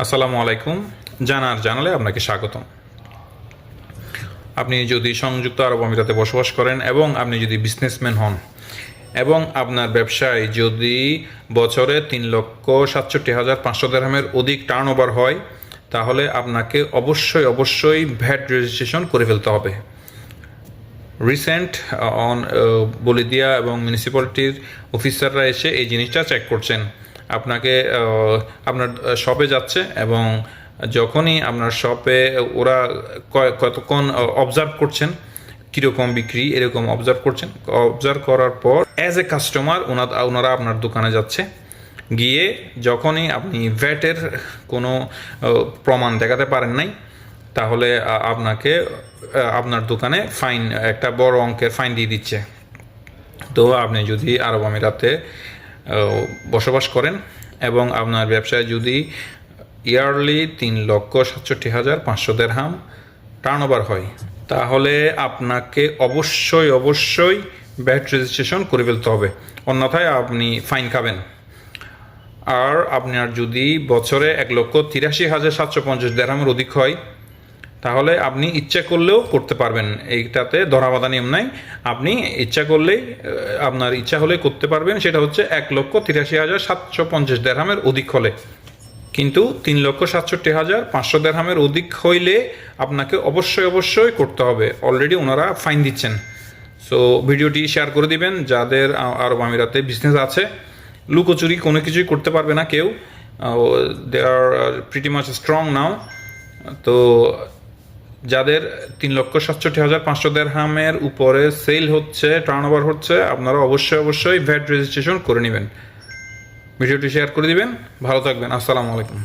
আসসালামু আলাইকুম। জানালে আপনাকে স্বাগতম। আপনি যদি সংযুক্ত আরব আমিরাতে বসবাস করেন এবং আপনি যদি বিজনেসম্যান হন এবং আপনার ব্যবসায় যদি বছরে 3,67,500 দিরহামের অধিক টার্নওভার হয়, তাহলে আপনাকে অবশ্যই ভ্যাট রেজিস্ট্রেশন করে ফেলতে হবে। রিসেন্ট বলিদিয়া এবং মিউনিসিপ্যালিটির অফিসাররা এসে এই জিনিসটা চেক করছেন। আপনাকে আপনার শপে যাচ্ছে এবং যখনই আপনার শপে ওরা কতক্ষণ অবজার্ভ করছেন কীরকম বিক্রি এরকম অবজার্ভ করার পর অ্যাজ এ কাস্টমার ওনারা আপনার দোকানে যাচ্ছে, গিয়ে যখনই আপনি ভ্যাটের কোনো প্রমাণ দেখাতে পারেন নাই, তাহলে আপনাকে আপনার দোকানে ফাইন, একটা বড় অঙ্কের ফাইন দিয়ে দিচ্ছে। তো আপনি যদি আরব আমিরাতে বসবাস করেন এবং আপনার ব্যবসায় যদি ইয়ারলি 3,67,500 দিরহাম টার্নওভার হয়, তাহলে আপনাকে অবশ্যই ভ্যাট রেজিস্ট্রেশন করে ফেলতে হবে, অন্যথায় আপনি ফাইন খাবেন। আর আপনার যদি বছরে 1,83,750 দিরহামের অধিক হয়, তাহলে আপনি ইচ্ছা করলেও করতে পারবেন। এইটাতে ধরাবাধা নিয়ম নাই, আপনি ইচ্ছা করলেই, আপনার ইচ্ছা হলে করতে পারবেন। সেটা হচ্ছে 1,83,750 দিরহামের অধিক হলে। কিন্তু 3,67,500 দিরহামের অধিক হইলে আপনাকে অবশ্যই করতে হবে। অলরেডি ওনারা ফাইন দিচ্ছেন। সো ভিডিওটি শেয়ার করে দিবেন। যাদের আরব আমিরাতে বিজনেস আছে, লুকোচুরি কোনো কিছুই করতে পারবে না কেউ। দে আর প্রিটি মাচ স্ট্রং নাও। তো যাদের 3,67,500 দিরহামের উপরে সেল হচ্ছে, টার্নওভার হচ্ছে, আপনারা অবশ্যই ভ্যাট রেজিস্ট্রেশন করে নেবেন। ভিডিওটি শেয়ার করে দিবেন। ভালো থাকবেন। আসসালামু আলাইকুম।